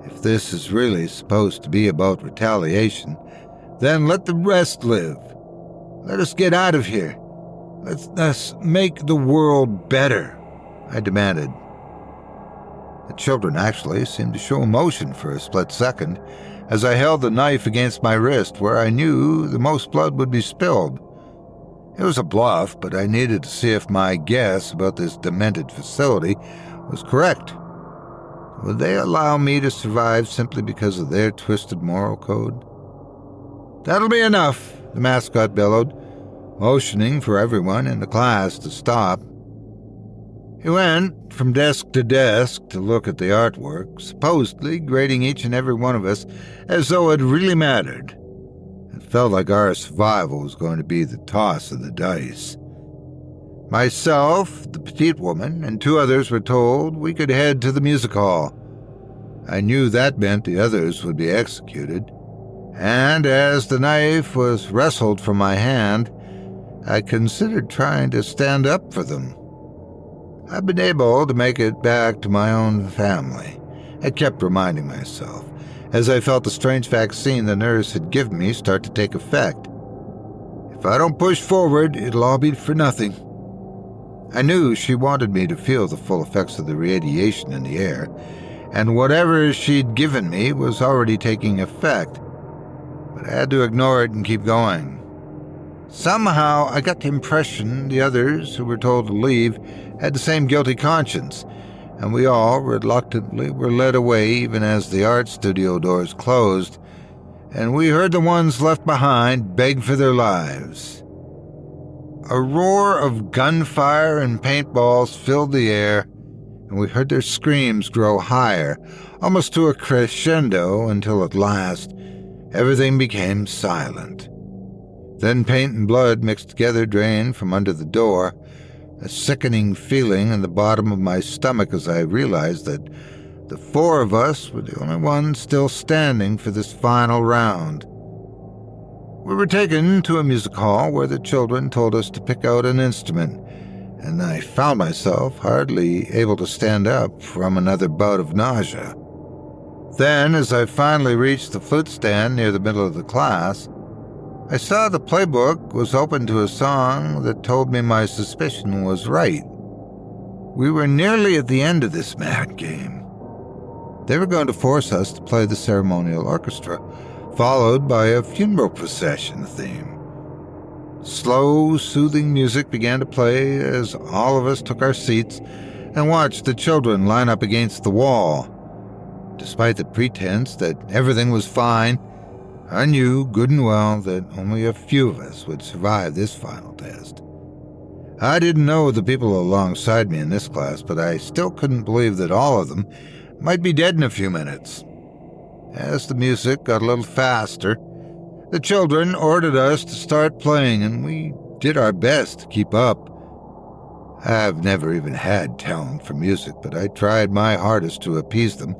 If this is really supposed to be about retaliation, then let the rest live. Let us get out of here. Let's make the world better, I demanded. The children actually seemed to show emotion for a split second as I held the knife against my wrist where I knew the most blood would be spilled. It was a bluff, but I needed to see if my guess about this demented facility was correct. Would they allow me to survive simply because of their twisted moral code? "That'll be enough," the mascot bellowed, motioning for everyone in the class to stop. He went from desk to desk to look at the artwork, supposedly grading each and every one of us as though it really mattered. It felt like our survival was going to be the toss of the dice. Myself, the petite woman, and 2 others were told we could head to the music hall. I knew that meant the others would be executed, and as the knife was wrestled from my hand, I considered trying to stand up for them. I've been able to make it back to my own family, I kept reminding myself, as I felt the strange vaccine the nurse had given me start to take effect. If I don't push forward, it'll all be for nothing. I knew she wanted me to feel the full effects of the radiation in the air, and whatever she'd given me was already taking effect, but I had to ignore it and keep going. Somehow, I got the impression the others who were told to leave had the same guilty conscience, and we all reluctantly were led away even as the art studio doors closed, and we heard the ones left behind beg for their lives. A roar of gunfire and paintballs filled the air, and we heard their screams grow higher, almost to a crescendo, until at last everything became silent. Then paint and blood mixed together drained from under the door, a sickening feeling in the bottom of my stomach as I realized that the 4 of us were the only ones still standing for this final round. We were taken to a music hall where the children told us to pick out an instrument, and I found myself hardly able to stand up from another bout of nausea. Then, as I finally reached the flute stand near the middle of the class, I saw the playbook was open to a song that told me my suspicion was right. We were nearly at the end of this mad game. They were going to force us to play the ceremonial orchestra, followed by a funeral procession theme. Slow, soothing music began to play as all of us took our seats and watched the children line up against the wall. Despite the pretense that everything was fine, I knew good and well that only a few of us would survive this final test. I didn't know the people alongside me in this class, but I still couldn't believe that all of them might be dead in a few minutes. As the music got a little faster, the children ordered us to start playing, and we did our best to keep up. I've never even had talent for music, but I tried my hardest to appease them,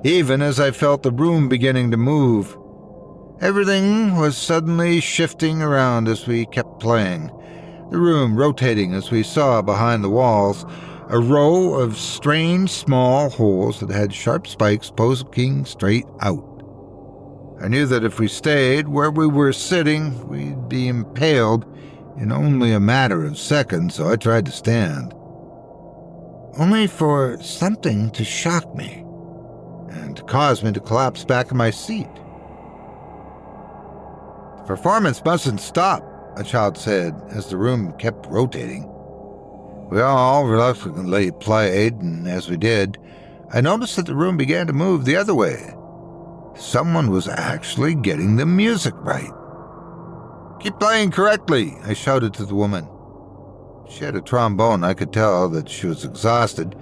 even as I felt the room beginning to move. Everything was suddenly shifting around as we kept playing, the room rotating as we saw behind the walls a row of strange small holes that had sharp spikes poking straight out. I knew that if we stayed where we were sitting, we'd be impaled in only a matter of seconds, so I tried to stand. Only for something to shock me and to cause me to collapse back in my seat. "The performance mustn't stop," a child said as the room kept rotating. We all reluctantly played, and as we did, I noticed that the room began to move the other way. Someone was actually getting the music right. "Keep playing correctly," I shouted to the woman. She had a trombone. I could tell that she was exhausted,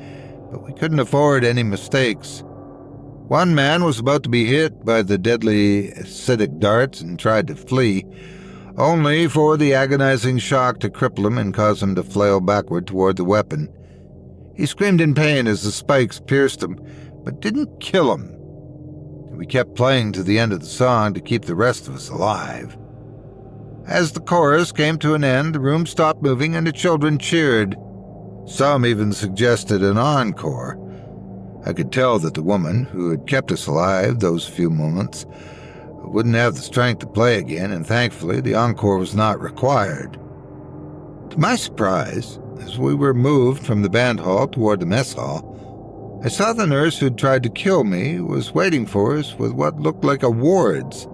but we couldn't afford any mistakes. One man was about to be hit by the deadly acidic darts and tried to flee, only for the agonizing shock to cripple him and cause him to flail backward toward the weapon. He screamed in pain as the spikes pierced him, but didn't kill him. We kept playing to the end of the song to keep the rest of us alive. As the chorus came to an end, the room stopped moving and the children cheered. Some even suggested an encore. I could tell that the woman, who had kept us alive those few moments, wouldn't have the strength to play again, and thankfully the encore was not required. To my surprise, as we were moved from the band hall toward the mess hall, I saw the nurse who'd tried to kill me was waiting for us with what looked like awards.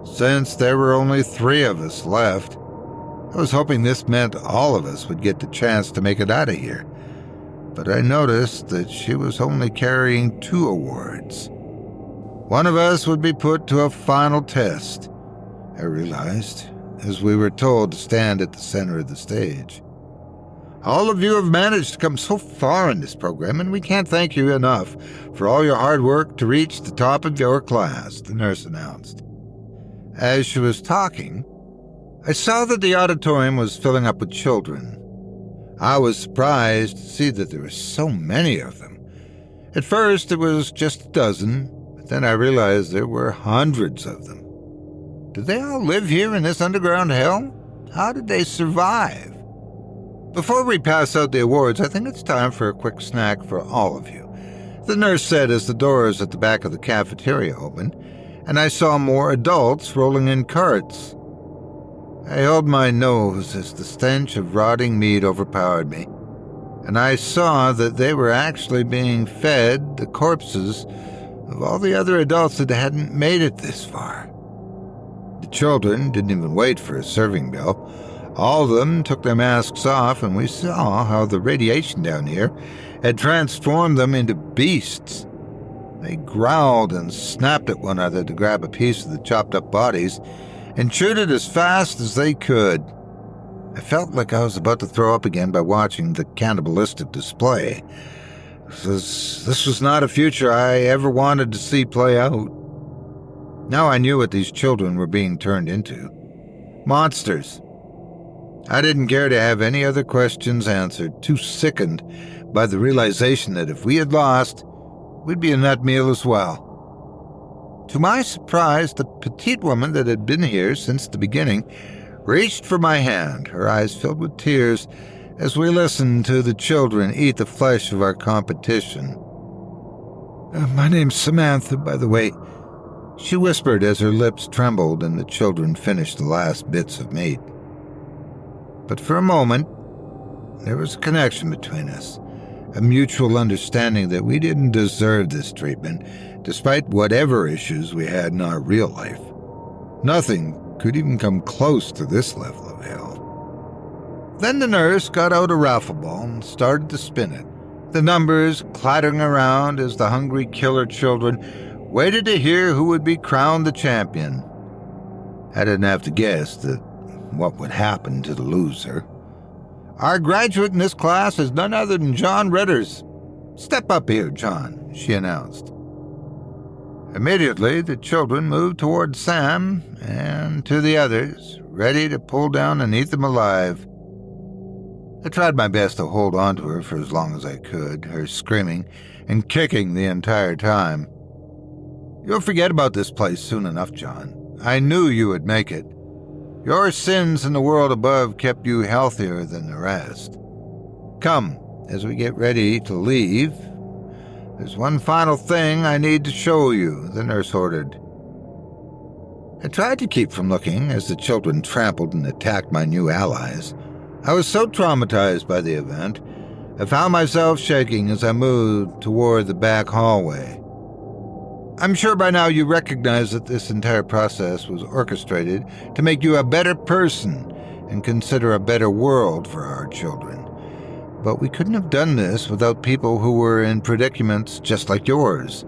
Since there were only 3 of us left, I was hoping this meant all of us would get the chance to make it out of here. But I noticed that she was only carrying 2 awards. One of us would be put to a final test, I realized, as we were told to stand at the center of the stage. "All of you have managed to come so far in this program, and we can't thank you enough for all your hard work to reach the top of your class," the nurse announced. As she was talking, I saw that the auditorium was filling up with children. I was surprised to see that there were so many of them. At first, it was just a dozen, but then I realized there were hundreds of them. Did they all live here in this underground hell? How did they survive? Before we pass out the awards, I think it's time for a quick snack for all of you, the nurse said as the doors at the back of the cafeteria opened, and I saw more adults rolling in carts. I held my nose as the stench of rotting meat overpowered me, and I saw that they were actually being fed the corpses of all the other adults that hadn't made it this far. The children didn't even wait for a serving bell. All of them took their masks off, and we saw how the radiation down here had transformed them into beasts. They growled and snapped at one another to grab a piece of the chopped-up bodies and chewed it as fast as they could. I felt like I was about to throw up again by watching the cannibalistic display. This was not a future I ever wanted to see play out. Now I knew what these children were being turned into. Monsters. I didn't care to have any other questions answered, too sickened by the realization that if we had lost, we'd be in that meal as well. To my surprise, the petite woman that had been here since the beginning reached for my hand, her eyes filled with tears, as we listened to the children eat the flesh of our competition. My name's Samantha, by the way," she whispered as her lips trembled and the children finished the last bits of meat. But for a moment, there was a connection between us, a mutual understanding that we didn't deserve this treatment, despite whatever issues we had in our real life. Nothing could even come close to this level of hell. Then the nurse got out a raffle ball and started to spin it, the numbers clattering around as the hungry killer children waited to hear who would be crowned the champion. I didn't have to guess that what would happen to the loser. "Our graduate in this class is none other than John Ritters. Step up here, John," she announced. Immediately, the children moved toward Sam and to the others, ready to pull down and eat them alive. I tried my best to hold on to her for as long as I could, her screaming and kicking the entire time. "You'll forget about this place soon enough, John. I knew you would make it. Your sins in the world above kept you healthier than the rest. Come, as we get ready to leave, there's one final thing I need to show you," the nurse ordered. I tried to keep from looking as the children trampled and attacked my new allies. I was so traumatized by the event, I found myself shaking as I moved toward the back hallway. I'm sure by now you recognize that this entire process was orchestrated to make you a better person and consider a better world for our children. But we couldn't have done this without people who were in predicaments just like yours.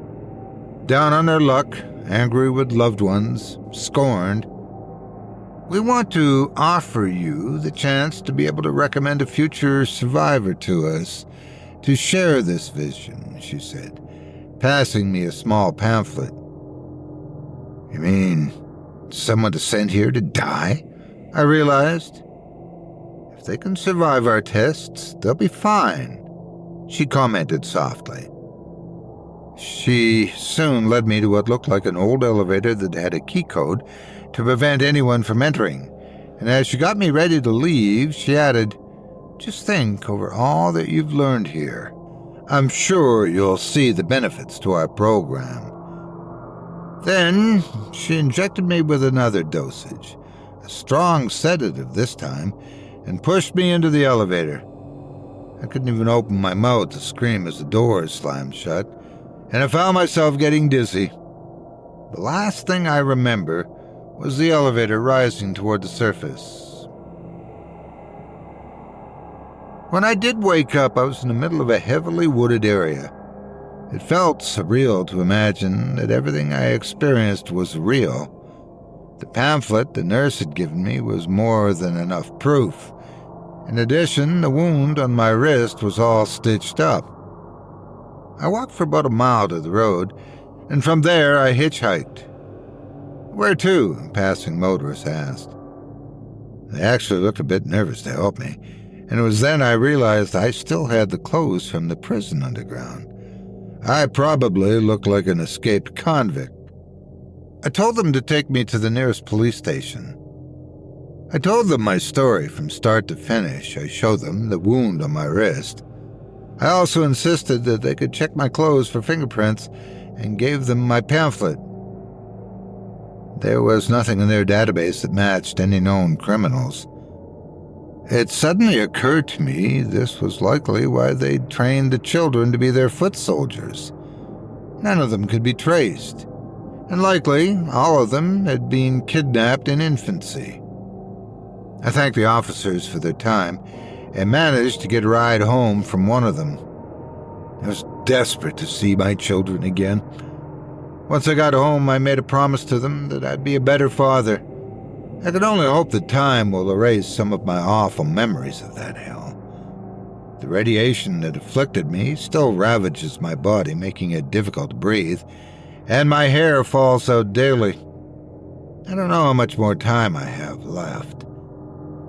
Down on their luck, angry with loved ones, scorned. We want to offer you the chance to be able to recommend a future survivor to us, to share this vision, she said, passing me a small pamphlet. You mean someone to send here to die? I realized. If they can survive our tests, they'll be fine, she commented softly. She soon led me to what looked like an old elevator that had a key code to prevent anyone from entering, and as she got me ready to leave, she added, "Just think over all that you've learned here. I'm sure you'll see the benefits to our program." Then she injected me with another dosage, a strong sedative this time, and pushed me into the elevator. I couldn't even open my mouth to scream as the doors slammed shut, and I found myself getting dizzy. The last thing I remember was the elevator rising toward the surface. When I did wake up, I was in the middle of a heavily wooded area. It felt surreal to imagine that everything I experienced was real. The pamphlet the nurse had given me was more than enough proof. In addition, the wound on my wrist was all stitched up. I walked for about a mile to the road, and from there I hitchhiked. "Where to?" a passing motorist asked. They actually looked a bit nervous to help me, and it was then I realized I still had the clothes from the prison underground. I probably looked like an escaped convict. I told them to take me to the nearest police station. I told them my story from start to finish. I showed them the wound on my wrist. I also insisted that they could check my clothes for fingerprints and gave them my pamphlet. There was nothing in their database that matched any known criminals. It suddenly occurred to me this was likely why they'd trained the children to be their foot soldiers. None of them could be traced, and likely all of them had been kidnapped in infancy. I thanked the officers for their time and managed to get a ride home from one of them. I was desperate to see my children again. Once I got home, I made a promise to them that I'd be a better father. I can only hope that time will erase some of my awful memories of that hell. The radiation that afflicted me still ravages my body, making it difficult to breathe, and my hair falls out daily. I don't know how much more time I have left.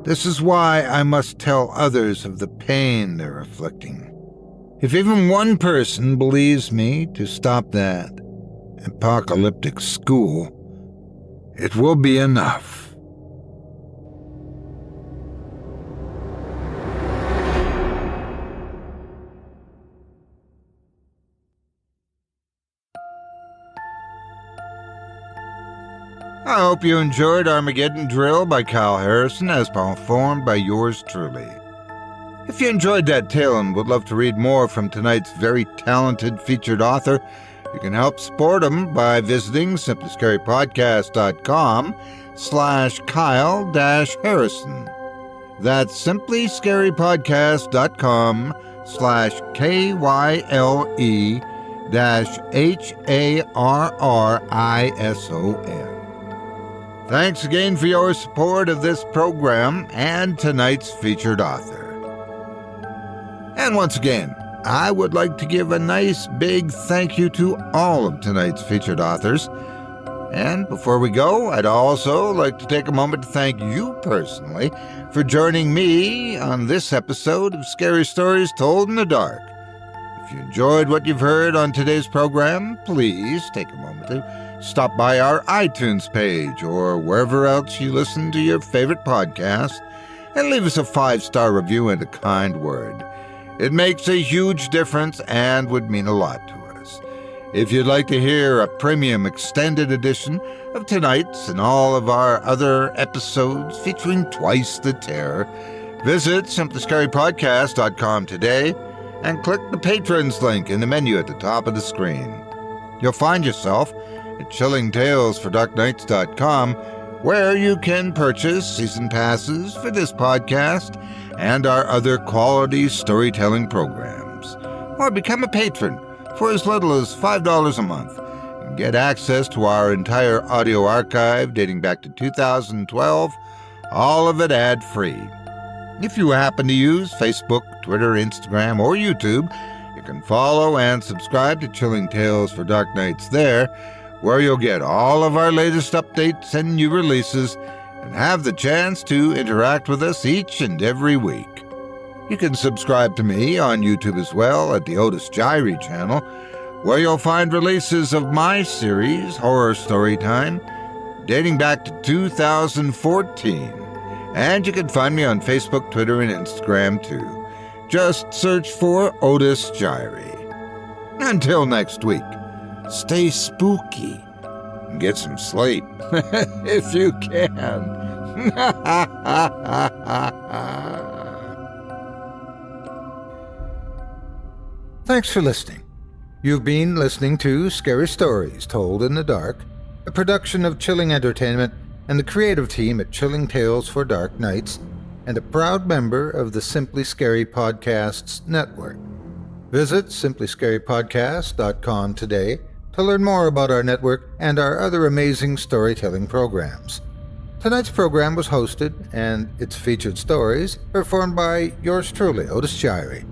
This is why I must tell others of the pain they're inflicting. If even one person believes me to stop that apocalyptic school, it will be enough. I hope you enjoyed Armageddon Drill by Kyle Harrison as performed by yours truly. If you enjoyed that tale and would love to read more from tonight's very talented featured author, you can help support him by visiting simplyscarypodcast.com/Kyle-Harrison. That's simplyscarypodcast.com/KYLE-HARRISON. Thanks again for your support of this program and tonight's featured author. And once again, I would like to give a nice big thank you to all of tonight's featured authors. And before we go, I'd also like to take a moment to thank you personally for joining me on this episode of Scary Stories Told in the Dark. If you enjoyed what you've heard on today's program, please take a moment to stop by our iTunes page or wherever else you listen to your favorite podcast and leave us a 5-star review and a kind word. It makes a huge difference and would mean a lot to us. If you'd like to hear a premium extended edition of tonight's and all of our other episodes featuring twice the terror, visit simplyscarypodcast.com today and click the Patrons link in the menu at the top of the screen. You'll find yourself at chillingtalesfordarknights.com, where you can purchase season passes for this podcast and our other quality storytelling programs, or become a patron for as little as $5 a month and get access to our entire audio archive dating back to 2012, all of it ad-free. If you happen to use Facebook, Twitter, Instagram, or YouTube, you can follow and subscribe to Chilling Tales for Dark Nights there, where you'll get all of our latest updates and new releases and have the chance to interact with us each and every week. You can subscribe to me on YouTube as well at the Otis Jiry channel, where you'll find releases of my series, Horror Storytime, dating back to 2014. And you can find me on Facebook, Twitter, and Instagram too. Just search for Otis Jiry. Until next week, stay spooky and get some sleep, if you can. Thanks for listening. You've been listening to Scary Stories Told in the Dark, a production of Chilling Entertainment and the creative team at Chilling Tales for Dark Nights, and a proud member of the Simply Scary Podcasts network. Visit simplyscarypodcast.com today to learn more about our network and our other amazing storytelling programs. Tonight's program was hosted, and its featured stories performed by yours truly, Otis Jiry.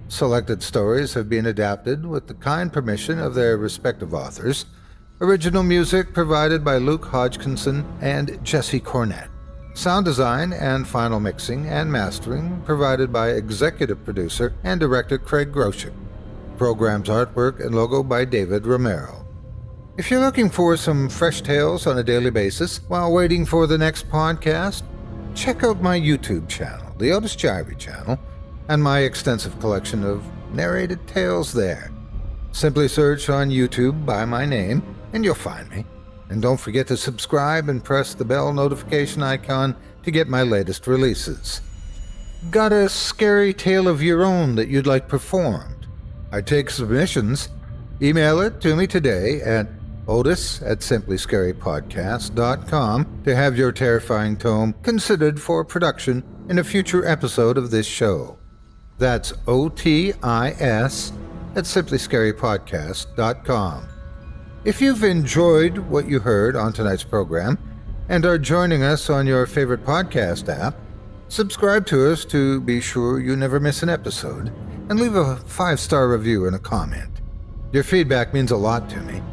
Selected stories have been adapted with the kind permission of their respective authors. Original music provided by Luke Hodgkinson and Jesse Cornett. Sound design and final mixing and mastering provided by executive producer and director Craig Groshek. Program's artwork and logo by David Romero. If you're looking for some fresh tales on a daily basis while waiting for the next podcast, check out my YouTube channel, the Otis Jiry channel, and my extensive collection of narrated tales there. Simply search on YouTube by my name, and you'll find me. And don't forget to subscribe and press the bell notification icon to get my latest releases. Got a scary tale of your own that you'd like performed? I take submissions. Email it to me today at otis@simplyscarypodcast.com to have your terrifying tome considered for production in a future episode of this show. That's OTIS@simplyscarypodcast.com. If you've enjoyed what you heard on tonight's program and are joining us on your favorite podcast app, subscribe to us to be sure you never miss an episode, and leave a 5-star review and a comment. Your feedback means a lot to me.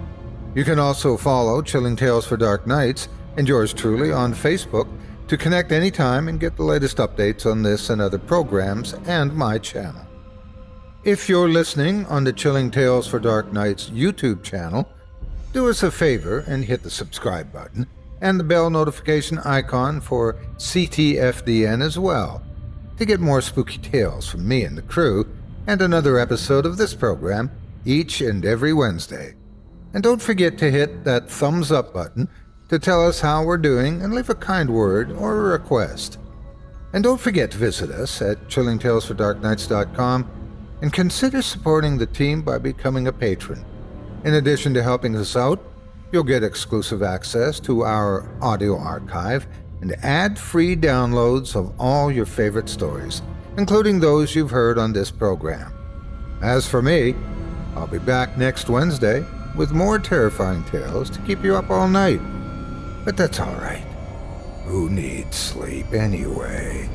You can also follow Chilling Tales for Dark Nights and yours truly on Facebook to connect anytime and get the latest updates on this and other programs and my channel. If you're listening on the Chilling Tales for Dark Nights YouTube channel, do us a favor and hit the subscribe button and the bell notification icon for ctfdn as well to get more spooky tales from me and the crew and another episode of this program each and every Wednesday. And don't forget to hit that thumbs up button to tell us how we're doing and leave a kind word or a request. And don't forget to visit us at chillingtalesfordarknights.com and consider supporting the team by becoming a patron. In addition to helping us out, you'll get exclusive access to our audio archive and ad-free downloads of all your favorite stories, including those you've heard on this program. As for me, I'll be back next Wednesday with more terrifying tales to keep you up all night. But that's all right. Who needs sleep anyway?